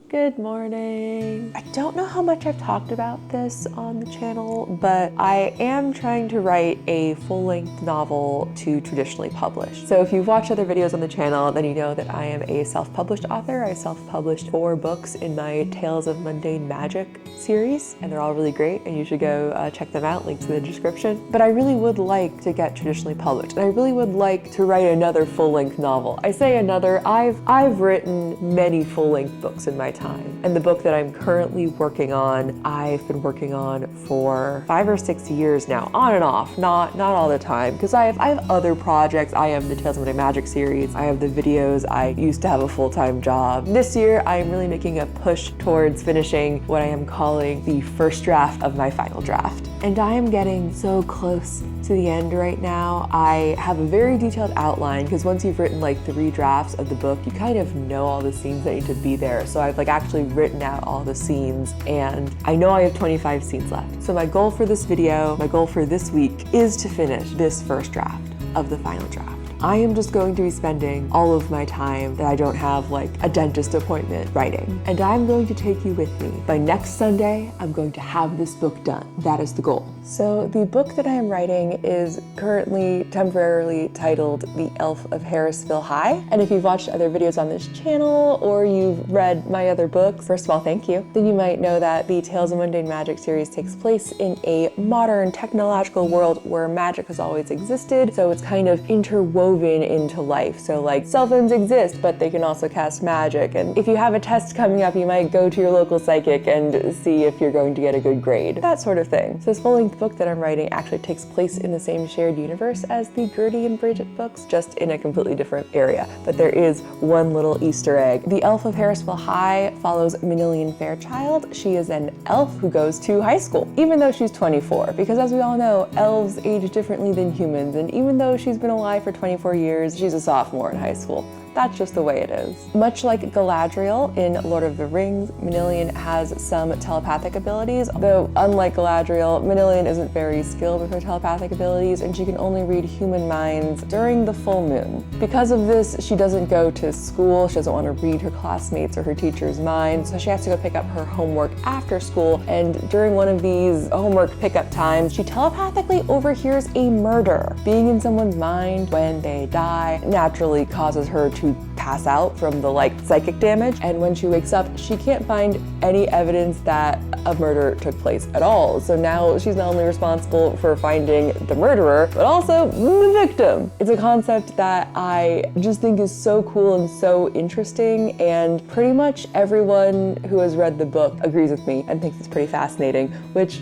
Good morning. I don't know how much I've talked about this on the channel, but I am trying to write a full-length novel to traditionally publish. So if you've watched other videos on the channel, then you know that I am a self-published author. I self-published 4 books in my Tales of Mundane Magic series, and they're all really great, and you should go check them out, links in the description. But I really would like to get traditionally published, and I really would like to write another full-length novel. I say another, I've written many full-length books in my time. And the book that I'm currently working on, I've been working on for 5 or 6 years now, on and off, not all the time, because I have other projects. I have the Tales of Mundane Magic series, I have the videos, I used to have a full-time job. This year, I'm really making a push towards finishing what I am calling the first draft of my final draft. And I am getting so close to the end right now. I have a very detailed outline, because once you've written like 3 drafts of the book, you kind of know all the scenes that need to be there. So I've actually written out all the scenes, and I know I have 25 scenes left. So my goal for this video, my goal for this week, is to finish this first draft of the final draft. I am just going to be spending all of my time that I don't have like a dentist appointment writing. And I'm going to take you with me. By next Sunday, I'm going to have this book done. That is the goal. So the book that I am writing is currently temporarily titled The Elf of Harrisville High. And if you've watched other videos on this channel or you've read my other books, first of all, thank you. Then you might know that the Tales of Mundane Magic series takes place in a modern technological world where magic has always existed. So it's kind of interwoven into life. So like cell phones exist, but they can also cast magic. And if you have a test coming up, you might go to your local psychic and see if you're going to get a good grade, that sort of thing. So this full-length book that I'm writing actually takes place in the same shared universe as the Gertie and Bridget books, just in a completely different area. But there is one little Easter egg. The Elf of Harrisville High follows Manilian Fairchild. She is an elf who goes to high school, even though she's 24, because as we all know, elves age differently than humans. And even though she's been alive for 24 years, she's a sophomore in high school. That's just the way it is. Much like Galadriel in Lord of the Rings, Manilian has some telepathic abilities, though unlike Galadriel, Manilian isn't very skilled with her telepathic abilities, and she can only read human minds during the full moon. Because of this, she doesn't go to school, she doesn't want to read her classmates or her teacher's minds, so she has to go pick up her homework after school, and during one of these homework pickup times, she telepathically overhears a murder. Being in someone's mind when they die naturally causes her to pass out from the psychic damage, and when she wakes up, she can't find any evidence that a murder took place at all. So now she's not only responsible for finding the murderer, but also the victim. It's a concept that I just think is so cool and so interesting, and pretty much everyone who has read the book agrees with me and thinks it's pretty fascinating, which,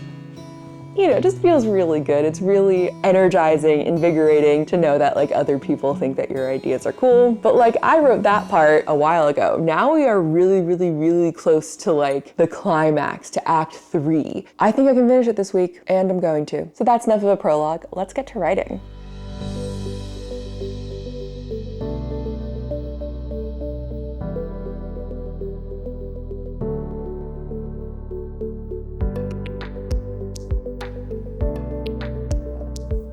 you know, it just feels really good. It's really energizing, invigorating to know that other people think that your ideas are cool. But I wrote that part a while ago. Now we are really, really, really close to the climax, to Act 3. I think I can finish it this week, and I'm going to. So that's enough of a prologue. Let's get to writing.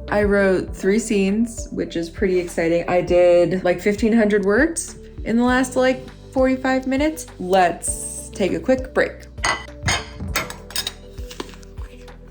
I wrote 3 scenes, which is pretty exciting. I did 1,500 words in the last 45 minutes. Let's take a quick break.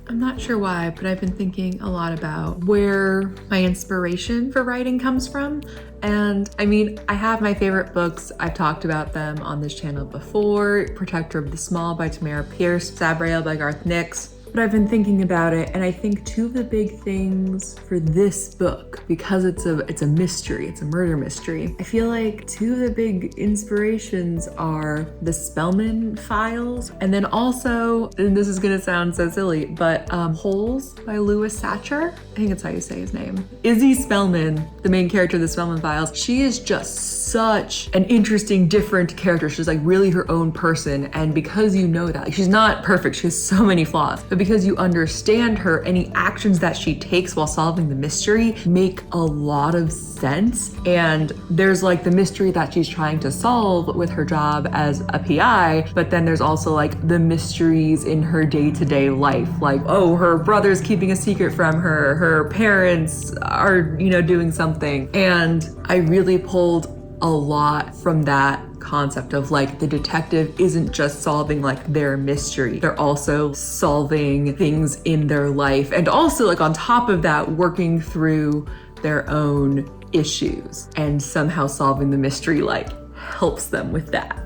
I'm not sure why, but I've been thinking a lot about where my inspiration for writing comes from. And I mean, I have my favorite books. I've talked about them on this channel before. Protector of the Small by Tamara Pierce, Sabrail by Garth Nix. But I've been thinking about it, and I think 2 of the big things for this book, because it's a mystery, it's a murder mystery, I feel like 2 of the big inspirations are the Spellman files, and then also, and this is gonna sound so silly, but Holes by Louis Satcher, I think that's how you say his name. Izzy Spellman, the main character of the Spellman files, she is just such an interesting, different character. She's really her own person, and because you know that, she's not perfect, she has so many flaws, but because you understand her, any actions that she takes while solving the mystery make a lot of sense. And there's the mystery that she's trying to solve with her job as a PI, but then there's also the mysteries in her day-to-day life. Oh, her brother's keeping a secret from her, her parents are, doing something. And I really pulled a lot from that concept of like the detective isn't just solving like their mystery, they're also solving things in their life, and also like on top of that working through their own issues, and somehow solving the mystery like helps them with that.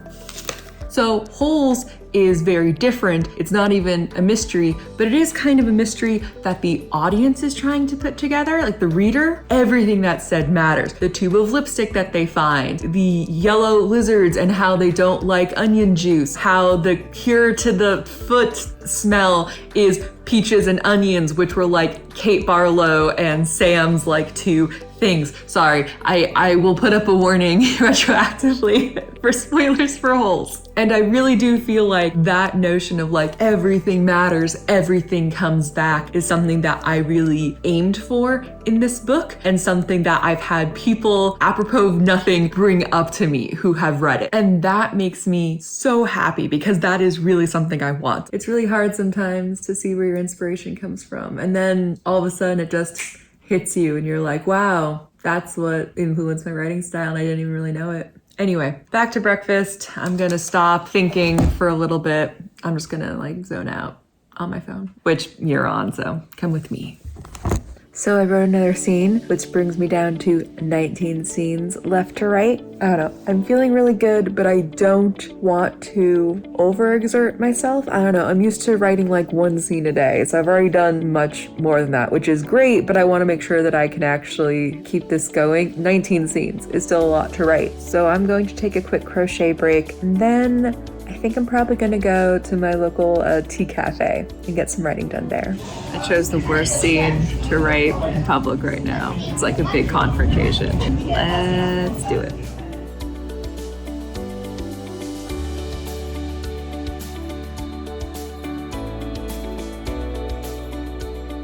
So Holes is very different. It's not even a mystery, but it is kind of a mystery that the audience is trying to put together, like the reader. Everything that's said matters. The tube of lipstick that they find, the yellow lizards and how they don't like onion juice, how the cure to the foot smell is peaches and onions, which were like Kate Barlow and Sam's like two things. Sorry, I will put up a warning retroactively for spoilers for Holes. And I really do feel like that notion of like everything matters, everything comes back is something that I really aimed for in this book, and something that I've had people apropos of nothing bring up to me who have read it. And that makes me so happy because that is really something I want. It's really hard sometimes to see where your inspiration comes from. And then all of a sudden it just hits you and you're like, wow, that's what influenced my writing style and I didn't even really know it. Anyway, back to breakfast. I'm gonna stop thinking for a little bit. I'm just gonna like zone out on my phone, which you're on, so come with me. So I wrote another scene, which brings me down to 19 scenes left to write. I don't know, I'm feeling really good, but I don't want to overexert myself. I don't know, I'm used to writing like one scene a day, so I've already done much more than that, which is great, but I wanna make sure that I can actually keep this going. 19 scenes is still a lot to write. So I'm going to take a quick crochet break, and then I think I'm probably gonna go to my local tea cafe and get some writing done there. I chose the worst scene to write in public right now. It's like a big confrontation. Let's do it.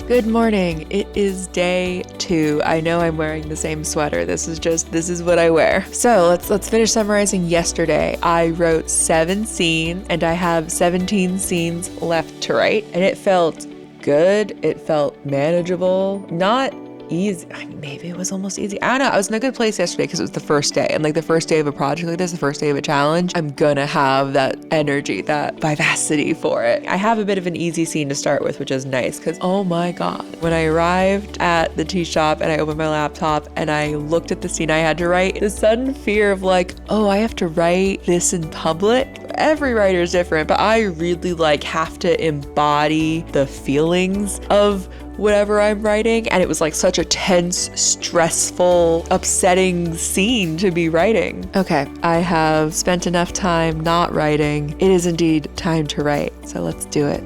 Good morning. It is day 2. I know I'm wearing the same sweater. This is what I wear. So let's finish summarizing yesterday. I wrote 7 scenes and I have 17 scenes left to write, and it felt good. It felt manageable. Not easy. I mean, maybe it was almost easy. I don't know. I was in a good place yesterday because it was the first day, and like the first day of a project like this, the first day of a challenge, I'm gonna have that energy, that vivacity for it. I have a bit of an easy scene to start with, which is nice because, oh my God, when I arrived at the tea shop and I opened my laptop and I looked at the scene I had to write, the sudden fear of like, oh, I have to write this in public. Every writer is different, but I really like have to embody the feelings of whatever I'm writing, and it was like such a tense, stressful, upsetting scene to be writing. Okay, I have spent enough time not writing. It is indeed time to write, so let's do it.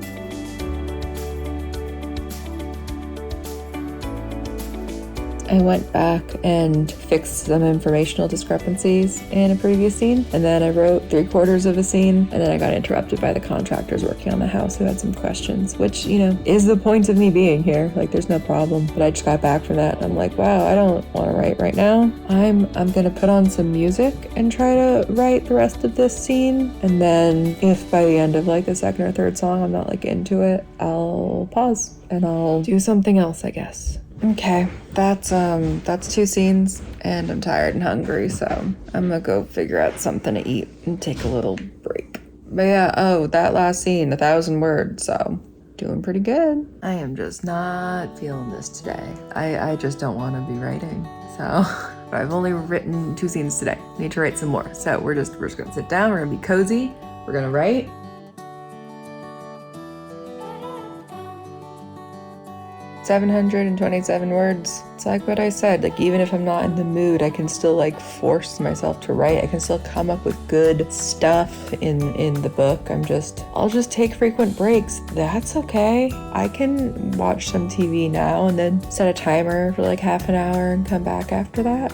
I went back and fixed some informational discrepancies in a previous scene, and then I wrote 3/4 of a scene, and then I got interrupted by the contractors working on the house who had some questions, which, you know, is the point of me being here. Like, there's no problem. But I just got back from that, and I'm like, wow, I don't want to write right now. I'm gonna put on some music and try to write the rest of this scene, and then if by the end of like the second or third song I'm not like into it, I'll pause and I'll do something else, I guess. Okay, that's 2 scenes, and I'm tired and hungry, so I'm gonna go figure out something to eat and take a little break. But yeah, oh, that last scene, 1,000 words, so doing pretty good. I am just not feeling this today. I just don't want to be writing, so. But I've only written 2 scenes today. I need to write some more, so we're just gonna sit down, we're gonna be cozy, we're gonna write. 727 words. It's like what I said, like even if I'm not in the mood, I can still like force myself to write. I can still come up with good stuff in the book. I'll just take frequent breaks. That's okay. I can watch some TV now and then set a timer for like half an hour and come back after that.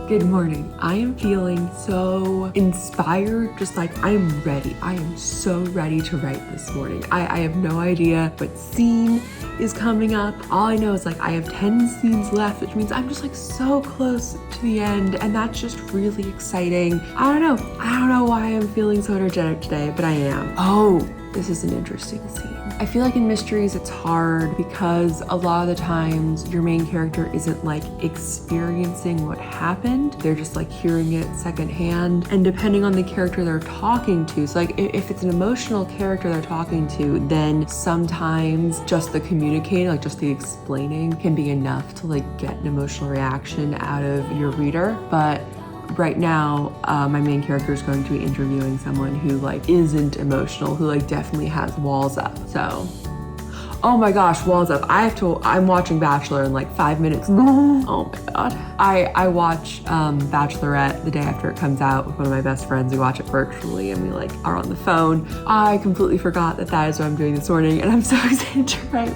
Good morning. I am feeling so inspired, just like I'm ready. I am so ready to write this morning. I have no idea what scene is coming up. All I know is like I have 10 scenes left, which means I'm just like so close to the end, and that's just really exciting. I don't know why I'm feeling so energetic today, but I am. Oh, this is an interesting scene. I feel like in mysteries it's hard because a lot of the times your main character isn't like experiencing what happened. They're just like hearing it secondhand. And depending on the character they're talking to, so like if it's an emotional character they're talking to, then sometimes just the communicating, like just the explaining can be enough to like get an emotional reaction out of your reader. But right now, my main character is going to be interviewing someone who like isn't emotional, who like definitely has walls up. So, oh my gosh, walls up. I'm watching Bachelor in like 5 minutes. Oh my God. I watch Bachelorette the day after it comes out with one of my best friends. We watch it virtually and we like are on the phone. I completely forgot that is what I'm doing this morning and I'm so excited to write.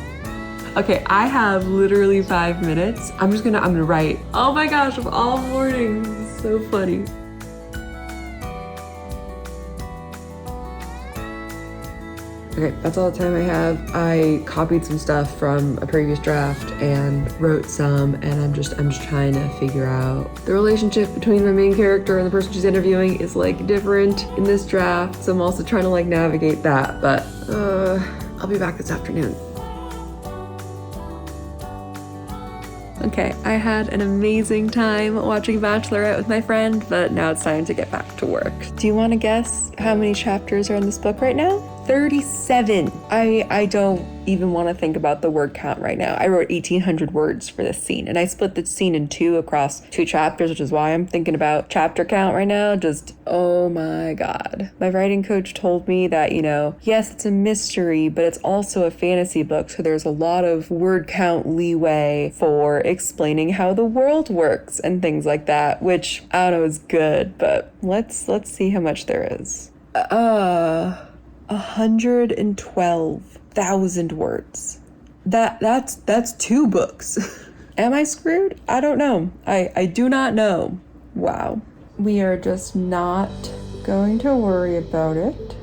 Okay, I have literally 5 minutes. I'm gonna write. Oh my gosh, of all morning. This is so funny. Okay, that's all the time I have. I copied some stuff from a previous draft and wrote some, and I'm just trying to figure out the relationship between my main character and the person she's interviewing is like different in this draft. So I'm also trying to like navigate that, but I'll be back this afternoon. Okay, I had an amazing time watching Bachelorette with my friend, but now it's time to get back to work. Do you want to guess how many chapters are in this book right now? 37. I don't even want to think about the word count right now. I wrote 1,800 words for this scene, and I split the scene in two across 2 chapters, which is why I'm thinking about chapter count right now. Just, oh my God. My writing coach told me that, yes, it's a mystery, but it's also a fantasy book, so there's a lot of word count leeway for explaining how the world works and things like that, which I don't know is good, but let's see how much there is. 112,000 words. That's 2 books. Am I screwed? I don't know. I do not know. Wow. We are just not going to worry about it.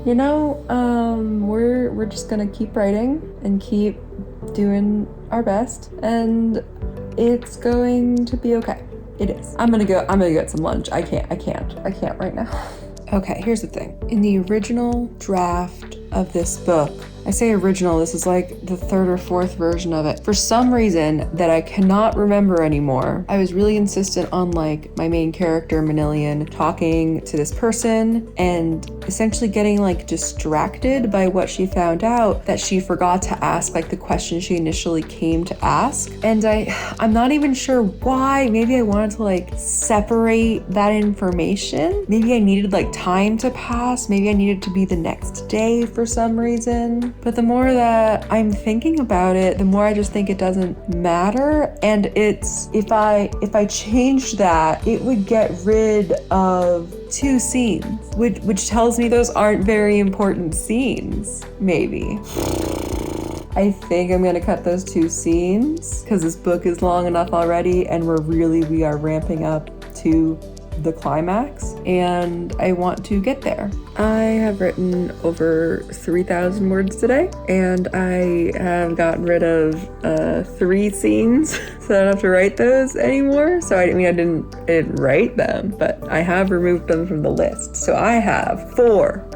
We're just gonna keep writing and keep doing our best, and it's going to be okay. It is. I'm gonna go get some lunch. I can't right now. Okay, here's the thing. In the original draft of this book, I say original, this is like the 3rd or 4th version of it. For some reason that I cannot remember anymore, I was really insistent on like my main character, Manilian, talking to this person and essentially getting like distracted by what she found out that she forgot to ask like the question she initially came to ask. And I'm not even sure why. Maybe I wanted to like separate that information. Maybe I needed like time to pass. Maybe I needed to be the next day for some reason. But the more that I'm thinking about it, the more I just think it doesn't matter. And it's, if I changed that, it would get rid of 2 scenes, which tells me those aren't very important scenes, maybe. I think I'm gonna cut those 2 scenes because this book is long enough already and we are ramping up to the climax, and I want to get there. I have written over 3,000 words today, and I have gotten rid of 3 scenes, so I don't have to write those anymore. So I didn't write them, but I have removed them from the list. So I have 4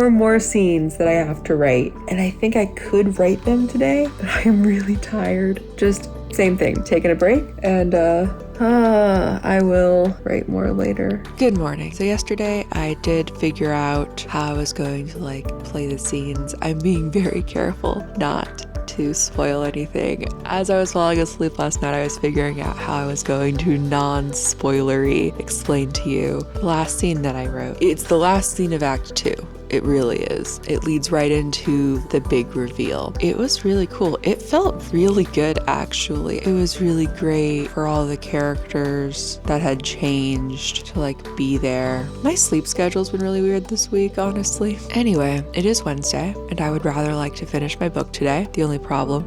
more scenes that I have to write, and I think I could write them today, but I am really tired. Just same thing, taking a break, and I will write more later. Good morning. So yesterday I did figure out how I was going to like play the scenes. I'm being very careful not to spoil anything. As I was falling asleep last night, I was figuring out how I was going to non-spoilery explain to you the last scene that I wrote. It's the last scene of Act 2. It really is. It leads right into the big reveal. It was really cool. It felt really good, actually. It was really great for all the characters that had changed to like be there. My sleep schedule's been really weird this week, honestly. Anyway, it is Wednesday, and I would rather like to finish my book today. The only problem.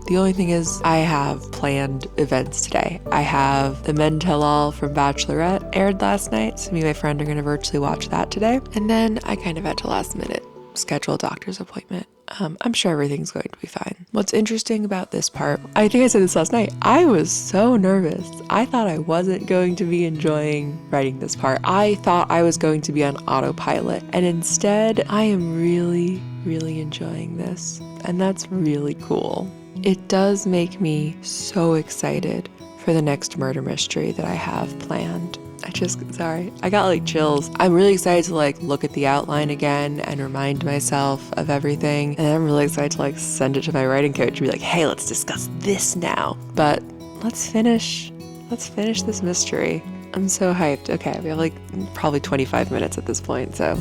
The only thing is I have planned events today. I have the Men Tell All from Bachelorette aired last night, so me and my friend are going to virtually watch that today. And then I kind of had to last minute schedule a doctor's appointment. I'm sure everything's going to be fine. What's interesting about this part, I think I said this last night, I was so nervous. I thought I wasn't going to be enjoying writing this part. I thought I was going to be on autopilot, and instead I am really, really enjoying this, and that's really cool. It does make me so excited for the next murder mystery that I have planned. I got like chills. I'm really excited to like look at the outline again and remind myself of everything. And I'm really excited to like send it to my writing coach and be like, hey, let's discuss this now. But let's finish this mystery. I'm so hyped. Okay, we have like probably 25 minutes at this point, so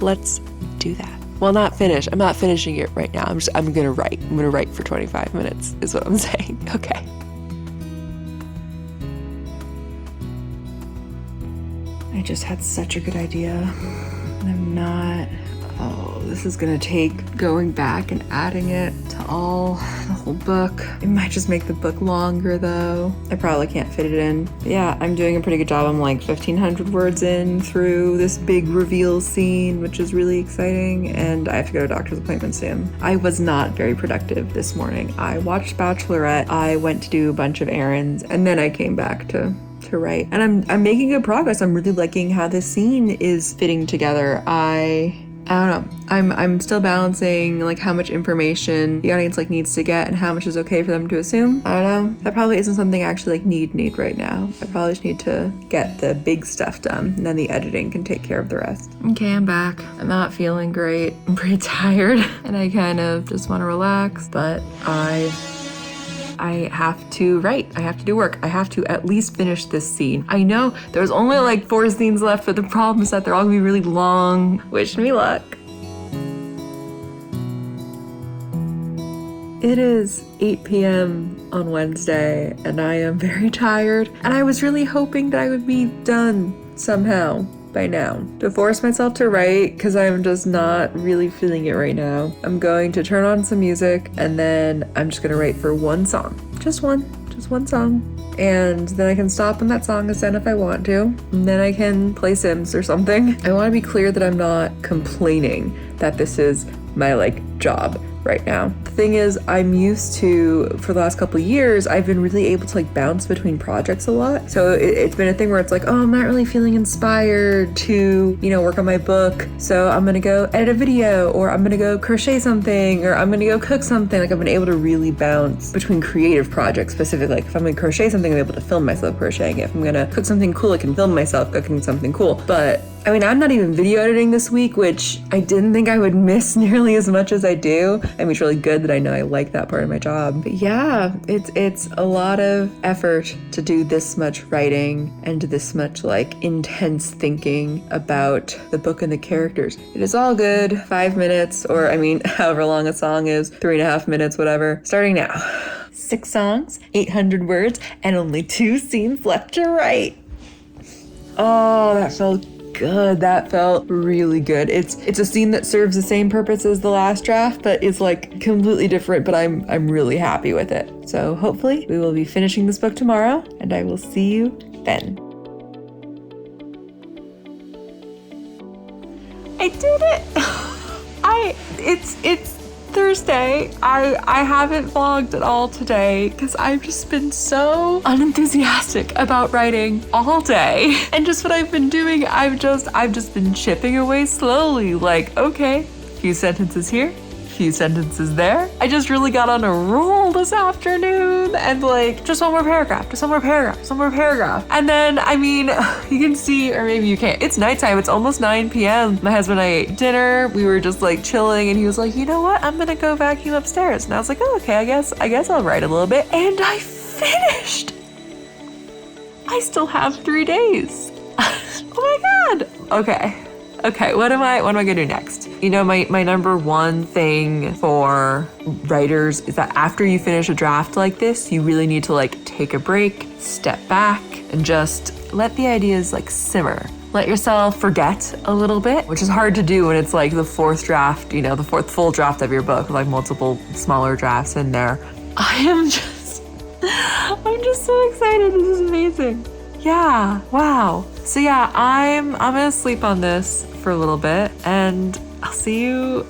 let's do that. Well, not finish. I'm not finishing it right now. I'm gonna write. I'm gonna write for 25 minutes is what I'm saying. Okay. I just had such a good idea. This is gonna take going back and adding it to the whole book. It might just make the book longer though. I probably can't fit it in. But yeah, I'm doing a pretty good job. I'm like 1,500 words in through this big reveal scene, which is really exciting, and I have to go to a doctor's appointment soon. I was not very productive this morning. I watched Bachelorette, I went to do a bunch of errands, and then I came back to write. And I'm making good progress. I'm really liking how this scene is fitting together. I don't know. I'm still balancing like how much information the audience like needs to get and how much is okay for them to assume. I don't know. That probably isn't something I actually like need right now. I probably just need to get the big stuff done, and then the editing can take care of the rest. Okay, I'm back. I'm not feeling great. I'm pretty tired and I kind of just want to relax, but I have to write. I have to do work. I have to at least finish this scene. I know there's only like 4 scenes left, but the problem is that they're all gonna be really long. Wish me luck. It is 8 p.m. on Wednesday, and I am very tired, and I was really hoping that I would be done somehow by now. To force myself to write, because I'm just not really feeling it right now, I'm going to turn on some music, and then I'm just gonna write for one song. Just one song. And then I can stop when that song is done if I want to, and then I can play Sims or something. I want to be clear that I'm not complaining that this is my like job right now. The thing is, I'm used to, for the last couple of years, I've been really able to like bounce between projects a lot. So it's been a thing where it's like, oh, I'm not really feeling inspired to, work on my book. So I'm gonna go edit a video, or I'm gonna go crochet something, or I'm gonna go cook something. Like I've been able to really bounce between creative projects specifically. Like if I'm gonna crochet something, I'm able to film myself crocheting it. If I'm gonna cook something cool, I can film myself cooking something cool. But I mean, I'm not even video editing this week, which I didn't think I would miss nearly as much as I do. I mean, it's really good that I know I like that part of my job. But yeah, it's a lot of effort to do this much writing and this much like intense thinking about the book and the characters. It is all good. 5 minutes, or I mean, however long a song is, 3.5 minutes, whatever. Starting now. 6 songs, 800 words, and only 2 scenes left to write. Oh, that felt good. That felt really good. It's a scene that serves the same purpose as the last draft, but it's like completely different, but I'm really happy with it. So hopefully we will be finishing this book tomorrow, and I will see you then. I did it. It's Thursday. I haven't vlogged at all today because I've just been so unenthusiastic about writing all day. And just what I've been doing, I've just been chipping away slowly. Like, okay, few sentences here, few sentences there. I just really got on a roll this afternoon, and like, just one more paragraph. And then, I mean, you can see, or maybe you can't, it's nighttime, it's almost 9 p.m. My husband and I ate dinner, we were just like chilling, and he was like, you know what, I'm gonna go vacuum upstairs. And I was like, oh, okay, I guess I'll write a little bit. And I finished. I still have 3 days. Oh my God. Okay, what am I gonna do next? My number one thing for writers is that after you finish a draft like this, you really need to like take a break, step back, and just let the ideas like simmer. Let yourself forget a little bit, which is hard to do when it's like the 4th draft, the 4th full draft of your book with like multiple smaller drafts in there. I'm just so excited. This is amazing. Yeah, wow. So yeah, I'm gonna sleep on this for a little bit, and I'll see you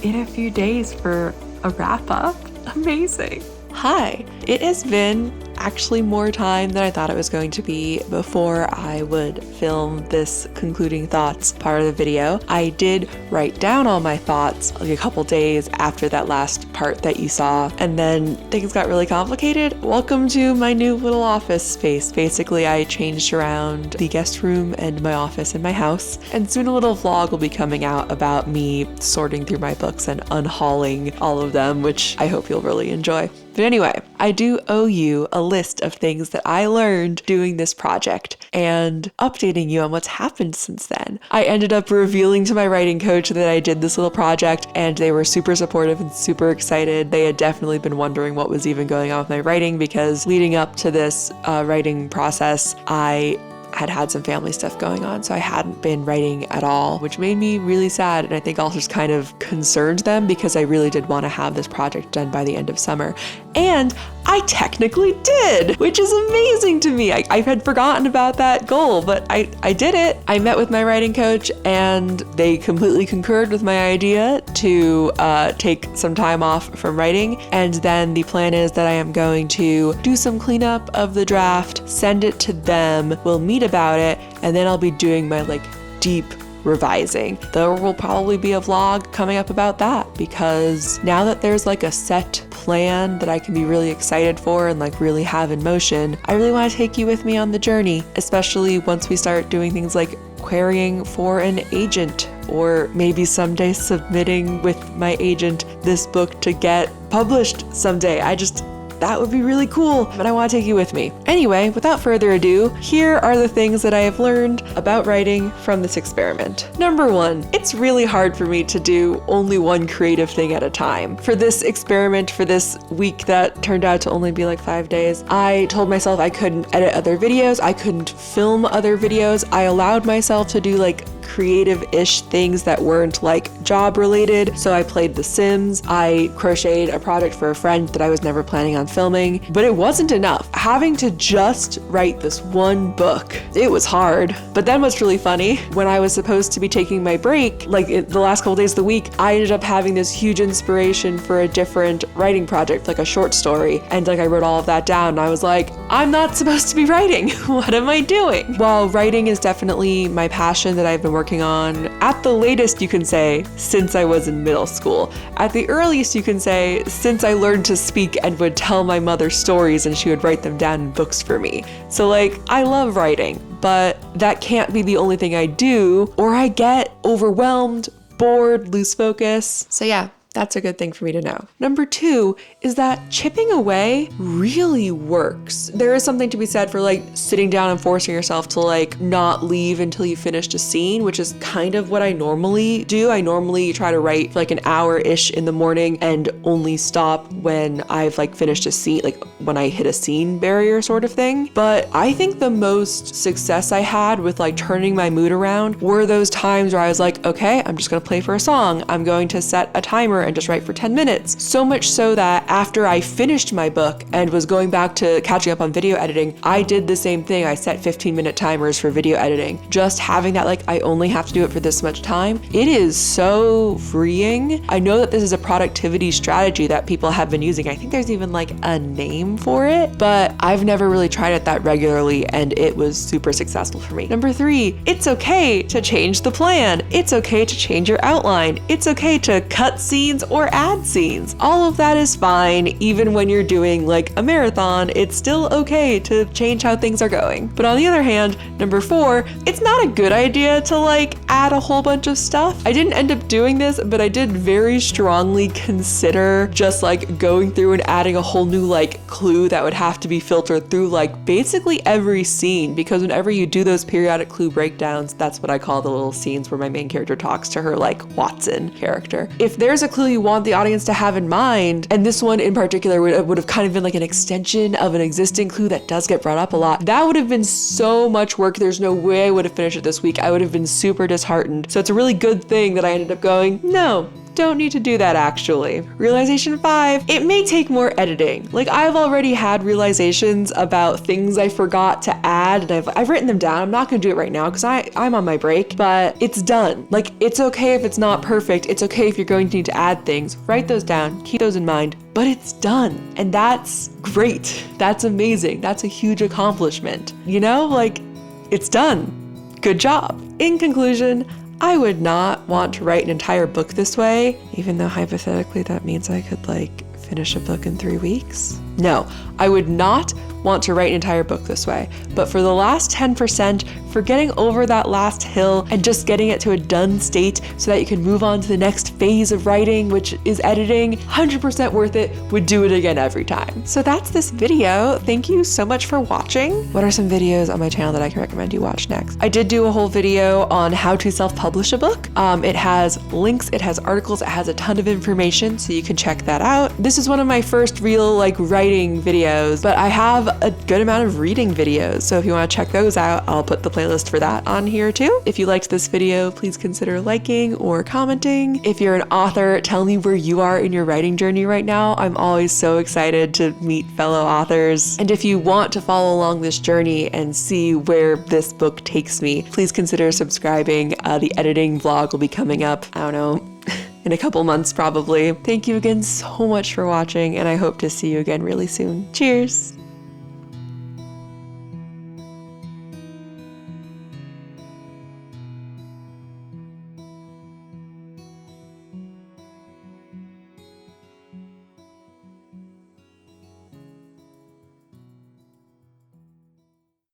in a few days for a wrap up. Amazing. Hi, it has been actually more time than I thought it was going to be before I would film this concluding thoughts part of the video. I did write down all my thoughts like a couple days after that last part that you saw, and then things got really complicated. Welcome to my new little office space. Basically, I changed around the guest room and my office in my house, and soon a little vlog will be coming out about me sorting through my books and unhauling all of them, which I hope you'll really enjoy. But anyway, I do owe you a list of things that I learned doing this project and updating you on what's happened since then. I ended up revealing to my writing coach that I did this little project, and they were super supportive and super excited. They had definitely been wondering what was even going on with my writing, because leading up to this writing process, I had some family stuff going on, so I hadn't been writing at all, which made me really sad, and I think also just kind of concerned them, because I really did want to have this project done by the end of summer. And I technically did, which is amazing to me. I had forgotten about that goal, but I did it. I met with my writing coach, and they completely concurred with my idea to take some time off from writing. And then the plan is that I am going to do some cleanup of the draft, send it to them, we'll meet about it, and then I'll be doing my deep revising. There will probably be a vlog coming up about that, because now that there's a set plan that I can be really excited for and really have in motion, I really want to take you with me on the journey, especially once we start doing things like querying for an agent, or maybe someday submitting with my agent this book to get published someday. That would be really cool, but I want to take you with me. Anyway, without further ado, here are the things that I have learned about writing from this experiment. Number 1, it's really hard for me to do only one creative thing at a time. For this experiment, for this week that turned out to only be 5 days, I told myself I couldn't edit other videos, I couldn't film other videos. I allowed myself to do creative-ish things that weren't job related. So I played The Sims, I crocheted a project for a friend that I was never planning on filming, but it wasn't enough. Having to just write this one book, it was hard. But then what's really funny, when I was supposed to be taking my break, the last couple days of the week, I ended up having this huge inspiration for a different writing project, a short story. And I wrote all of that down, and I was like, I'm not supposed to be writing. What am I doing? While writing is definitely my passion that I've been working on, at the latest you can say, since I was in middle school. At the earliest you can say, since I learned to speak and would tell my mother stories and she would write them down in books for me. So I love writing, but that can't be the only thing I do, or I get overwhelmed, bored, lose focus. So yeah, that's a good thing for me to know. Number 2 is that chipping away really works. There is something to be said for sitting down and forcing yourself to not leave until you finished a scene, which is kind of what I normally do. I normally try to write for an hour-ish in the morning and only stop when I've finished a scene, when I hit a scene barrier sort of thing. But I think the most success I had with turning my mood around were those times where I was okay, I'm just gonna play for a song. I'm going to set a timer and just write for 10 minutes. So much so that after I finished my book and was going back to catching up on video editing, I did the same thing. I set 15-minute timers for video editing. Just having that, I only have to do it for this much time, it is so freeing. I know that this is a productivity strategy that people have been using. I think there's even a name for it, but I've never really tried it that regularly, and it was super successful for me. Number 3, it's okay to change the plan. It's okay to change your outline. It's okay to cut scenes or add scenes. All of that is fine. Even when you're doing a marathon, it's still okay to change how things are going. But on the other hand, number 4, it's not a good idea to add a whole bunch of stuff. I didn't end up doing this, but I did very strongly consider just going through and adding a whole new clue that would have to be filtered through basically every scene, because whenever you do those periodic clue breakdowns, that's what I call the little scenes where my main character talks to her Watson character. If there's a clue you want the audience to have in mind, and this one in particular would have kind of been an extension of an existing clue that does get brought up a lot, that would have been so much work. There's no way I would have finished it this week. I would have been super disheartened. So it's a really good thing that I ended up going, no, don't need to do that actually. Realization 5, it may take more editing. Like I've already had realizations about things I forgot to add and I've written them down. I'm not gonna do it right now because I'm on my break, but it's done. Like it's okay if it's not perfect. It's okay if you're going to need to add things. Write those down, keep those in mind, but it's done. And that's great. That's amazing. That's a huge accomplishment. You know, like it's done. Good job. In conclusion, I would not want to write an entire book this way, even though hypothetically that means I could like finish a book in 3 weeks. No, I would not want to write an entire book this way. But for the last 10%, for getting over that last hill and just getting it to a done state so that you can move on to the next phase of writing, which is editing, 100% worth it, would do it again every time. So that's this video. Thank you so much for watching. What are some videos on my channel that I can recommend you watch next? I did do a whole video on how to self-publish a book. It has links, it has articles, it has a ton of information, so you can check that out. This is one of my first real like writing videos, but I have a good amount of reading videos. So if you want to check those out, I'll put the playlist for that on here too. If you liked this video, please consider liking or commenting. If you're an author, tell me where you are in your writing journey right now. I'm always so excited to meet fellow authors. And if you want to follow along this journey and see where this book takes me, please consider subscribing. The editing vlog will be coming up, I don't know, in a couple months probably. Thank you again so much for watching, and I hope to see you again really soon. Cheers!